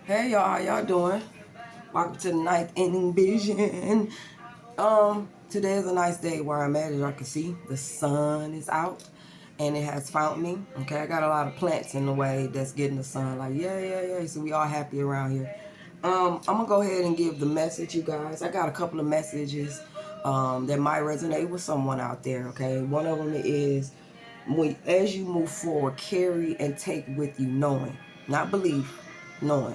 Hey y'all, how y'all doing? Welcome to the ninth inning vision. Today is a nice day where I'm at. As y'all can see, the sun is out and it has found me. Okay, I got a lot of plants in the way that's getting the sun. Like, yeah. So we all happy around here. I'm gonna go ahead and give the message, you guys. I got a couple of messages that might resonate with someone out there. Okay, one of them is as you move forward, carry and take with you knowing, not belief, knowing.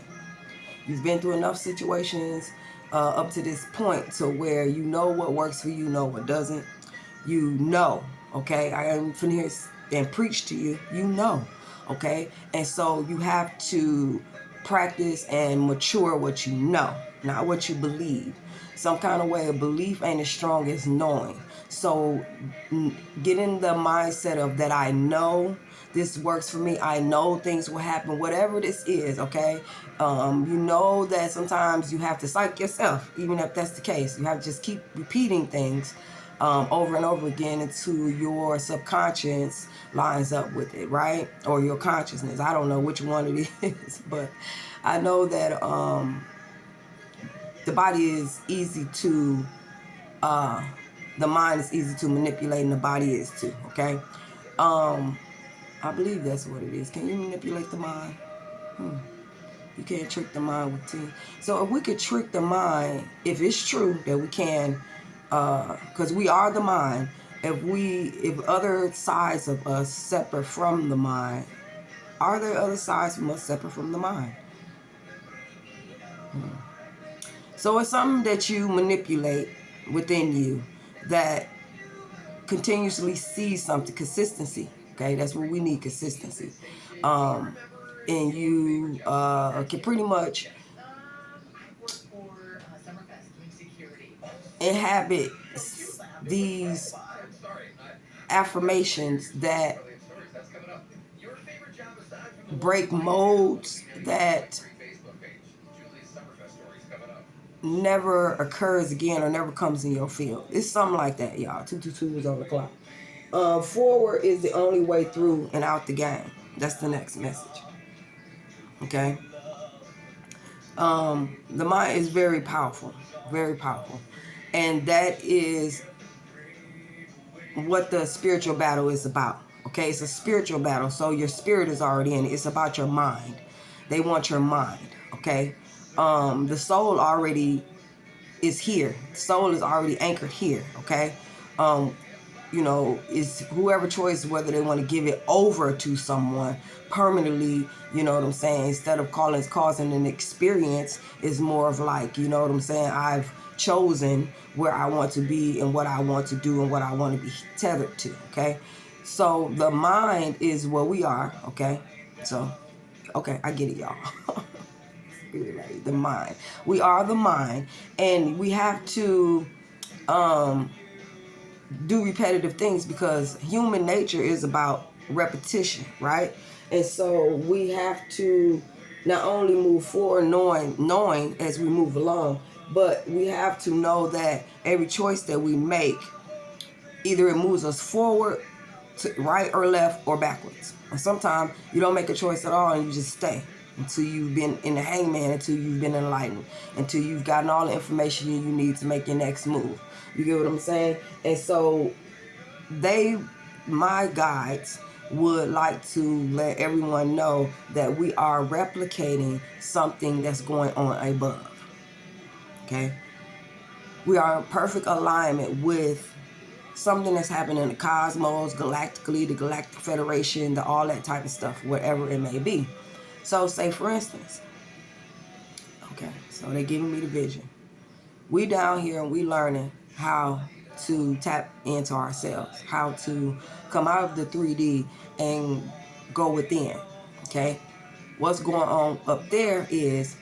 You've been through enough situations up to this point to where you know what works for you, know what doesn't. You know, okay? I am finna here and preach to you. You know, okay? And so you have to practice and mature what you know, not what you believe. Some kind of way of belief ain't as strong as knowing. So get in the mindset of that I know this works for me. I know things will happen, whatever this is, okay? You know that sometimes you have to psych yourself, even if that's the case. You have to just keep repeating things over and over again until your subconscious lines up with it, right? Or your consciousness. I don't know which one it is, but I know that the body is easy to, the mind is easy to manipulate and the body is too, okay? I believe that's what it is. Can you manipulate the mind? You can't trick the mind with tea. So if we could trick the mind, if it's true that we can, because we are the mind, if other sides of us separate from the mind, are there other sides from us separate from the mind? So it's something that you manipulate within you that continuously sees something, consistency. Okay, that's what we need, consistency. And you can pretty much inhabit these affirmations that break modes that never occurs again or never comes in your field. It's something like that, y'all. 222 is on the clock. Forward is the only way through and out the game. That's the next message. Okay. The mind is very powerful, and that is what the spiritual battle is about. Okay, it's a spiritual battle, so your spirit is already in it. It's about your mind. They want your mind. Okay, the soul already is here. The soul is already anchored here. Okay, is whoever choice whether they want to give it over to someone permanently, you know what I'm saying, instead of causing an experience, is more of like, you know what I'm saying, I've chosen where I want to be and what I want to do and what I want to be tethered to. Okay, so the mind is where we are. Okay, so okay, I get it, y'all. The mind, we are the mind, and we have to do repetitive things because human nature is about repetition, right? And so we have to not only move forward knowing as we move along, but we have to know that every choice that we make, either it moves us forward to right or left or backwards. And sometimes you don't make a choice at all and you just stay until you've been in the hangman, until you've been enlightened, until you've gotten all the information you need to make your next move. You get what I'm saying? And so my guides would like to let everyone know that we are replicating something that's going on above. Okay? We are in perfect alignment with something that's happening in the cosmos, galactically, the Galactic Federation, all that type of stuff, whatever it may be. So say for instance, okay, so they're giving me the vision. We down here and we learning how to tap into ourselves, how to come out of the 3D and go within. Okay, what's going on up there is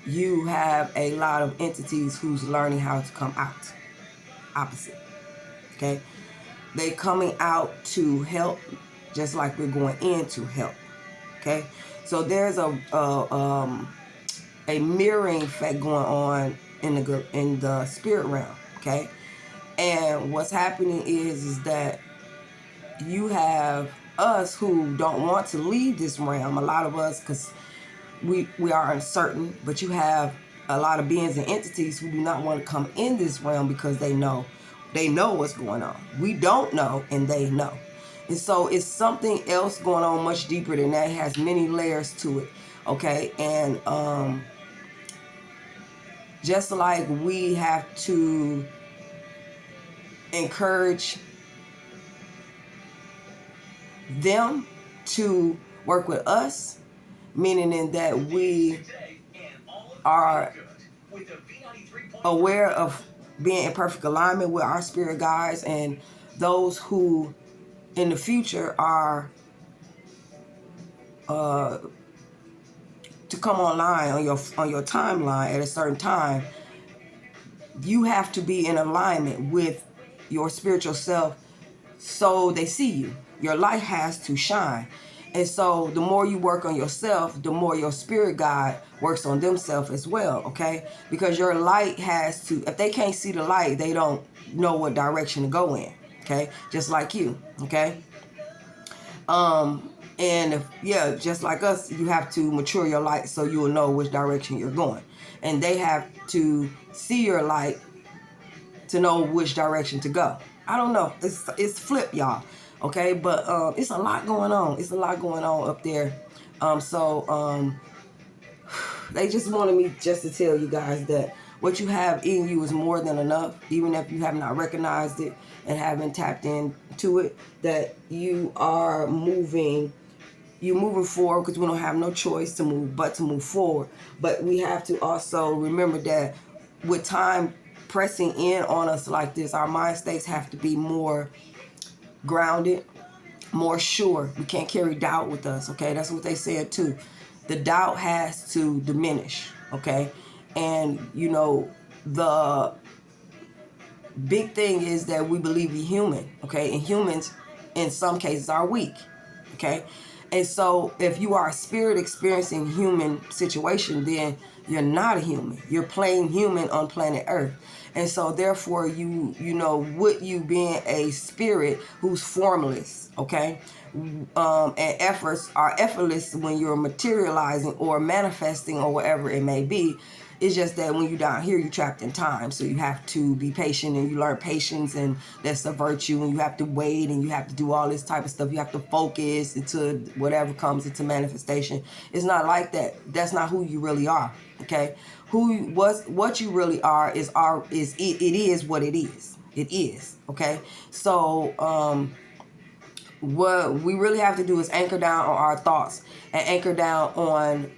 you have a lot of entities who's learning how to come out opposite. Okay, they coming out to help just like we're going in to help. Okay, so there's a mirroring effect going on in the spirit realm. Okay, and what's happening is that you have us who don't want to leave this realm. A lot of us, because we are uncertain, but you have a lot of beings and entities who do not want to come in this realm because they know what's going on. We don't know, and they know. And so it's something else going on much deeper than that. It has many layers to it. Okay. And just like we have to encourage them to work with us, meaning in that we are aware of being in perfect alignment with our spirit guides and those who in the future are to come online on your timeline at a certain time. You have to be in alignment with your spiritual self so they see you. Your light has to shine. And so the more you work on yourself, the more your spirit guide works on themselves as well, okay? Because your light has to, if they can't see the light, they don't know what direction to go in, okay? Just like you, okay? And if, yeah, just like us, you have to mature your light so you will know which direction you're going. And they have to see your light to know which direction to go. I don't know. It's flip, y'all. Okay, but it's a lot going on. It's a lot going on up there. So they just wanted me just to tell you guys that what you have in you is more than enough, even if you have not recognized it and haven't tapped into it, that you are moving. You're moving forward because we don't have no choice to move but to move forward. But we have to also remember that with time pressing in on us like this, our mind states have to be more grounded, more sure. We can't carry doubt with us, okay? That's what they said too. The doubt has to diminish, okay? And, you know, the big thing is that we believe we're human, okay? And humans, in some cases, are weak, okay? And so if you are a spirit experiencing human situation, then you're not a human. You're plain human on planet Earth. And so therefore you know, with you being a spirit who's formless, okay? And efforts are effortless when you're materializing or manifesting or whatever it may be. It's just that when you're down here, you're trapped in time. So you have to be patient, and you learn patience, and that's a virtue, and you have to wait, and you have to do all this type of stuff. You have to focus until whatever comes into manifestation. It's not like that. That's not who you really are. Okay? What you really are is it is what it is. It is. Okay? So what we really have to do is anchor down on our thoughts and anchor down on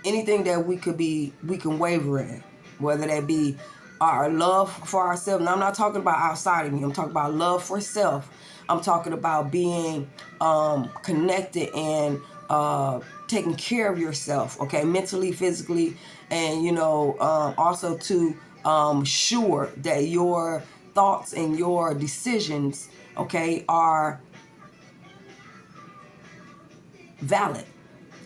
anything that we can waver in, whether that be our love for ourselves. Now, I'm not talking about outside of you. I'm talking about love for self. I'm talking about being connected and taking care of yourself, okay, mentally, physically, and, you know, also to sure that your thoughts and your decisions, okay, are valid.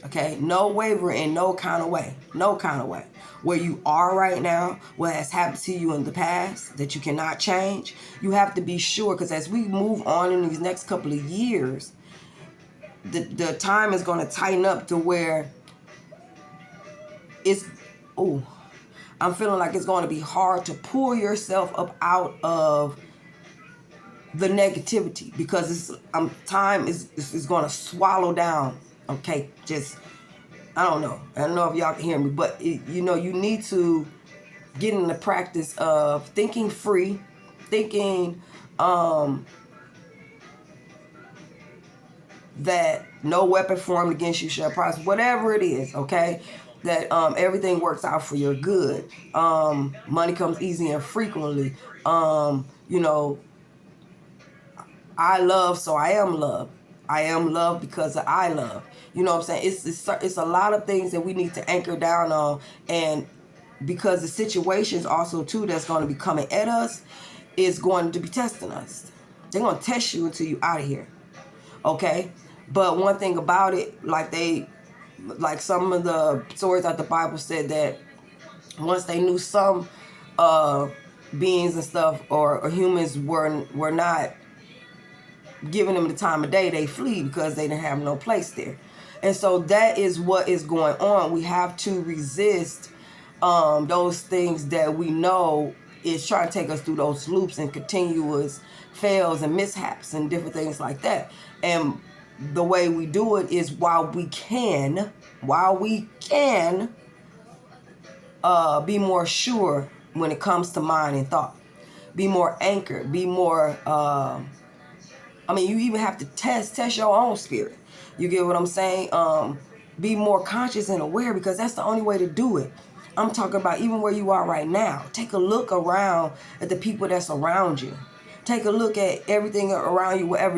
Okay, no wavering in no kind of way. No kind of way. Where you are right now, what has happened to you in the past that you cannot change, you have to be sure, because as we move on in these next couple of years, the time is going to tighten up to where I'm feeling like it's going to be hard to pull yourself up out of the negativity, because time is going to swallow down. Okay, just I don't know if y'all can hear me, but you know, you need to get in the practice of thinking free, thinking that no weapon formed against you shall prosper, whatever it is, okay? That everything works out for your good. Money comes easy and frequently. You know, I love, so I am loved. I am loved because I love. You know what I'm saying? It's a lot of things that we need to anchor down on, and because the situations also too that's going to be coming at us is going to be testing us. They're going to test you until you out of here. Okay? But one thing about it, like some of the stories that the Bible said that once they knew some beings and stuff or humans were not giving them the time of day, they flee because they didn't have no place there. And so that is what is going on. We have to resist those things that we know is trying to take us through those loops and continuous fails and mishaps and different things like that. And the way we do it is while we can be more sure when it comes to mind and thought. Be more anchored. Be more. You even have to test your own spirit. You get what I'm saying? Be more conscious and aware, because that's the only way to do it. I'm talking about even where you are right now. Take a look around at the people that's around you. Take a look at everything around you. Whatever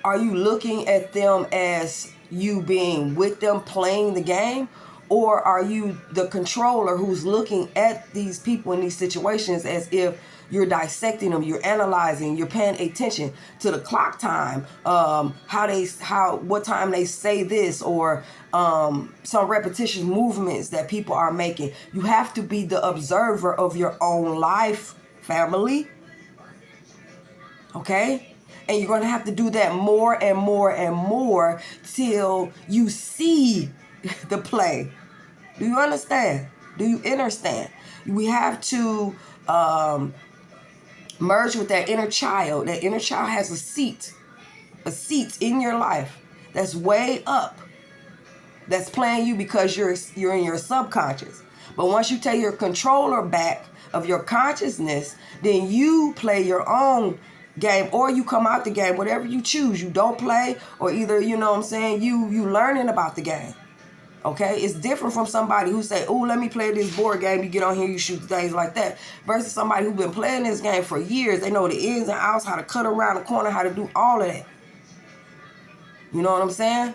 are you looking at them as you being with them playing the game? Or are you the controller who's looking at these people in these situations as if you're dissecting them, you're analyzing, you're paying attention to the clock time, what time they say this, or some repetitious movements that people are making. You have to be the observer of your own life, family. Okay? And you're going to have to do that more and more and more till you see the play. Do you understand? Do you understand? We have to merge with that inner child. That inner child has a seat in your life that's way up, that's playing you because you're in your subconscious. But once you take your controller back of your consciousness, then you play your own game, or you come out the game, whatever you choose. You don't play, or either, you know what I'm saying, you learning about the game. Okay, it's different from somebody who say, "Oh, let me play this board game." You get on here, you shoot things like that. Versus somebody who's been playing this game for years. They know the ins and outs, how to cut around the corner, how to do all of that. You know what I'm saying?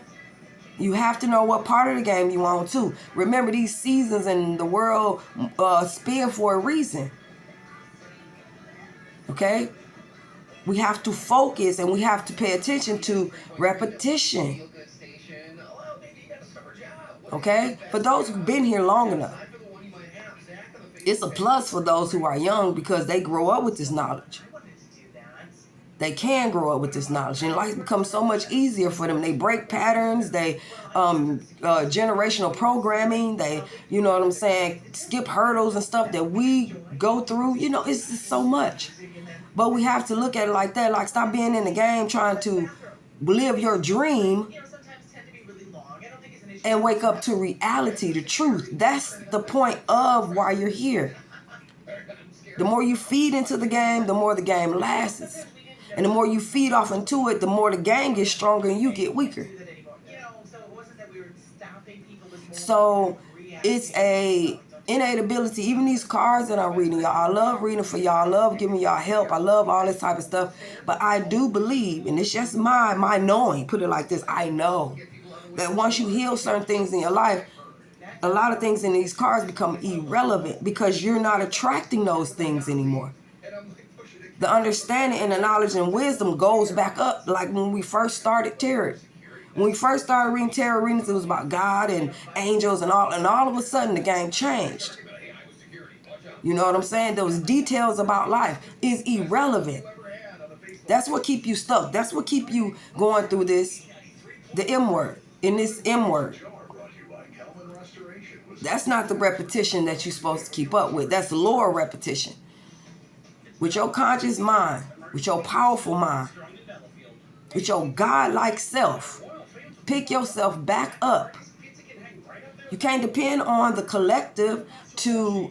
You have to know what part of the game you want to. Remember, these seasons and the world spin for a reason. Okay? We have to focus and we have to pay attention to repetition. Okay? For those who've been here long enough, it's a plus for those who are young because they grow up with this knowledge. They can grow up with this knowledge, and life becomes so much easier for them. They break patterns, they generational programming, they, you know what I'm saying, skip hurdles and stuff that we go through. You know, it's just so much. But we have to look at it like that, like stop being in the game trying to live your dream and wake up to reality, the truth. That's the point of why you're here. The more you feed into the game, the more the game lasts. And the more you feed off into it, the more the game gets stronger and you get weaker. So it's a innate ability. Even these cards that I'm reading, y'all, I love reading for y'all. I love giving y'all help. I love all this type of stuff. But I do believe, and it's just my knowing, put it like this, I know that once you heal certain things in your life, a lot of things in these cards become irrelevant because you're not attracting those things anymore. The understanding and the knowledge and wisdom goes back up like when we first started tarot. When we first started reading tarot readings, it was about God and angels and all of a sudden the game changed. You know what I'm saying? Those details about life is irrelevant. That's what keep you stuck. That's what keep you going through this, the M word, in this M word. That's not the repetition that you're supposed to keep up with. That's lower repetition. With your conscious mind, with your powerful mind, with your God-like self, pick yourself back up. You can't depend on the collective to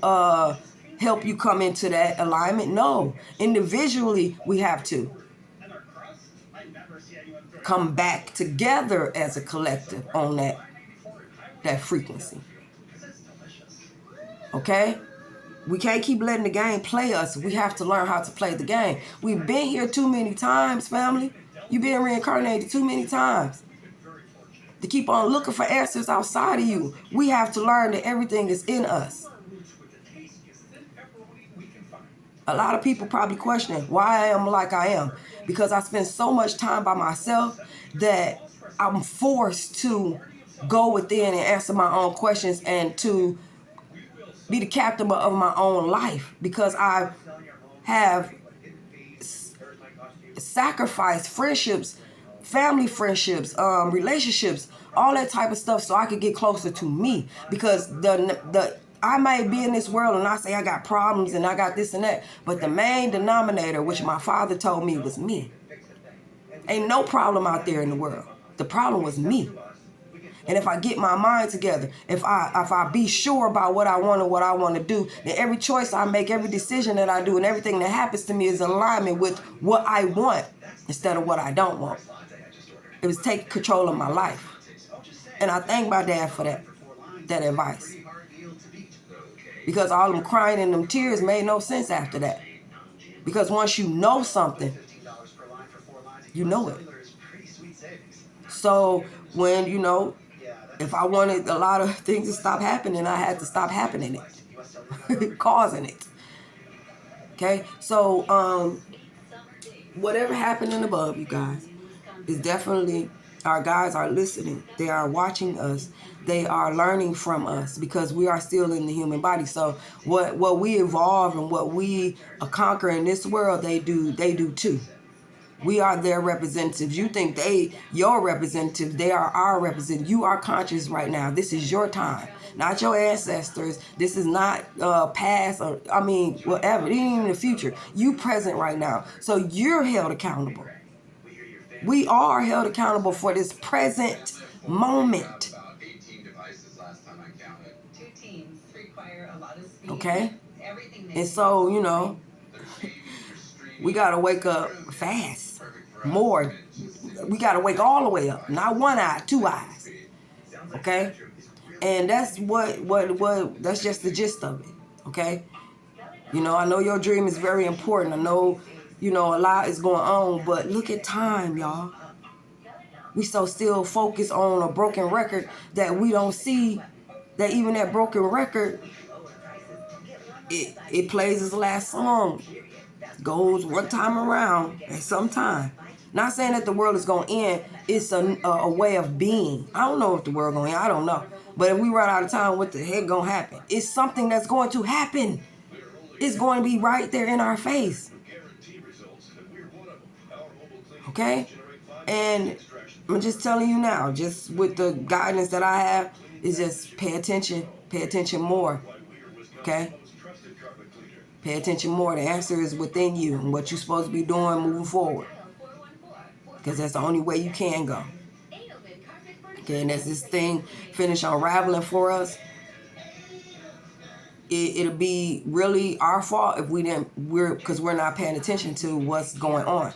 help you come into that alignment. No, individually we have to come back together as a collective on that frequency. Okay? We can't keep letting the game play us. We have to learn how to play the game. We've been here too many times, family. You've been reincarnated too many times to keep on looking for answers outside of you. We have to learn that everything is in us. A lot of people probably questioning why I am like I am. Because I spend so much time by myself that I'm forced to go within and answer my own questions and to be the captain of my own life, because I have sacrificed friendships, family friendships, relationships all that type of stuff, so I could get closer to me. Because the I may be in this world and I say I got problems and I got this and that, but the main denominator, which my father told me, was me. Ain't no problem out there in the world. The problem was me. And if I get my mind together, if I be sure about what I want and what I want to do, then every choice I make, every decision that I do, and everything that happens to me is in alignment with what I want instead of what I don't want. It was taking control of my life. And I thank my dad for that advice. Because all them crying and them tears made no sense after that. Because once you know something, you know it. So when, if I wanted a lot of things to stop happening, I had to stop happening it. Causing it. Okay? So whatever happened in above, you guys, is definitely, our guys are listening. They are watching us. They are learning from us because we are still in the human body. So what we evolve and what we conquer in this world, they do too. We are their representatives. You think your representatives, they are our representatives. You are conscious right now. This is your time, not your ancestors. This is not past or, whatever. It ain't even the future. You present right now. So you're held accountable. We are held accountable for this present moment. Okay? And so, we got to wake up fast. More. We got to wake all the way up. Not one eye, two eyes. Okay? And that's that's just the gist of it. Okay? I know your dream is very important. I know, a lot is going on, but look at time, y'all. We so still focused on a broken record that we don't see that even that broken record, it plays its last song. Goes one time around at some time. Not saying that the world is going to end. It's a way of being. I don't know if the world going to end. I don't know. But if we run out of time, what the heck going to happen? It's something that's going to happen. It's going to be right there in our face. Okay? And I'm just telling you now, just with the guidance that I have, is just pay attention. Pay attention more. Okay? Pay attention more. The answer is within you and what you're supposed to be doing moving forward. Because that's the only way you can go. Okay, and as this thing finish unraveling for us, it'll be really our fault if because we're not paying attention to what's going on.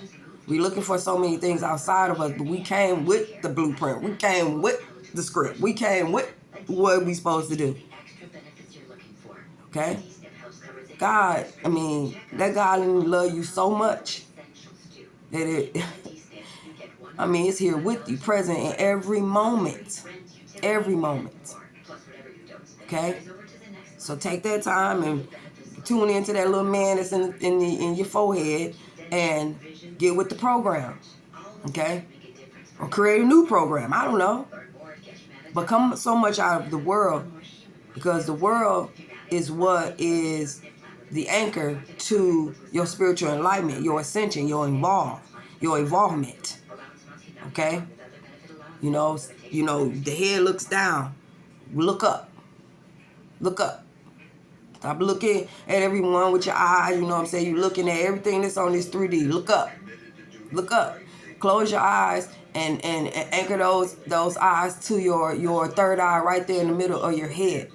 We're looking for so many things outside of us, but we came with the blueprint. We came with the script. We came with what we supposed to do. Okay? God, that God love you so much that it's here with you, present in every moment. Every moment. Okay? So take that time and tune into that little man that's in your forehead and get with the program. Okay? Or create a new program. I don't know. But come so much out of the world, because the world is what is the anchor to your spiritual enlightenment, your ascension, your evolvement. Okay? The head looks down. Look up. Look up. Stop looking at everyone with your eyes. You're looking at everything that's on this 3D. Look up. Look up. Close your eyes and anchor those eyes to your third eye right there in the middle of your head.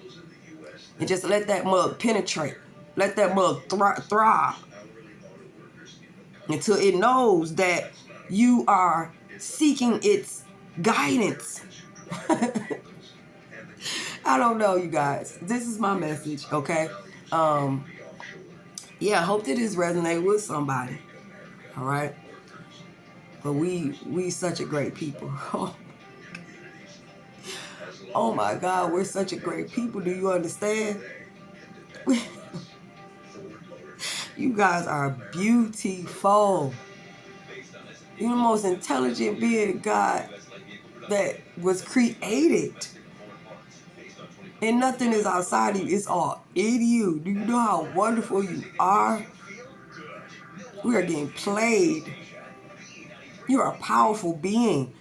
And just let that mug penetrate. Let that mug thrive until it knows that you are seeking its guidance. I don't know, you guys. This is my message, okay? I hope that this resonates with somebody. All right? But we such a great people. Oh my God, we're such a great people. Do you understand? You guys are beautiful. You're the most intelligent being God that was created. And nothing is outside of you. It's all in you. Do you know how wonderful you are? We are getting played. You're a powerful being.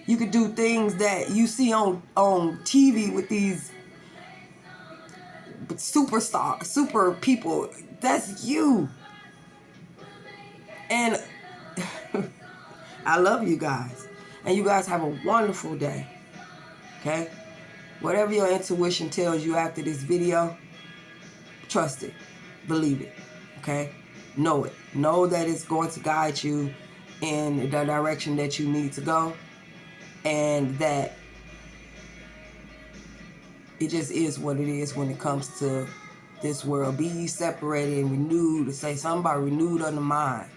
You could do things that you see on TV with these super people. That's you. And I love you guys. And you guys have a wonderful day. Okay? Whatever your intuition tells you after this video, trust it. Believe it. Okay? Know it. Know that it's going to guide you in the direction that you need to go. And that it just is what it is when it comes to this world. Be ye separated and renewed. To say something about renewed of the mind.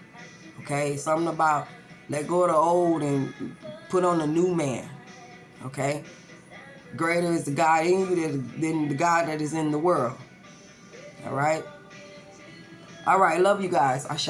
Okay? Something about let go of the old and put on the new man. Okay? Greater is the God in you than the God that is in the world. All right? All right. Love you guys. Ashe.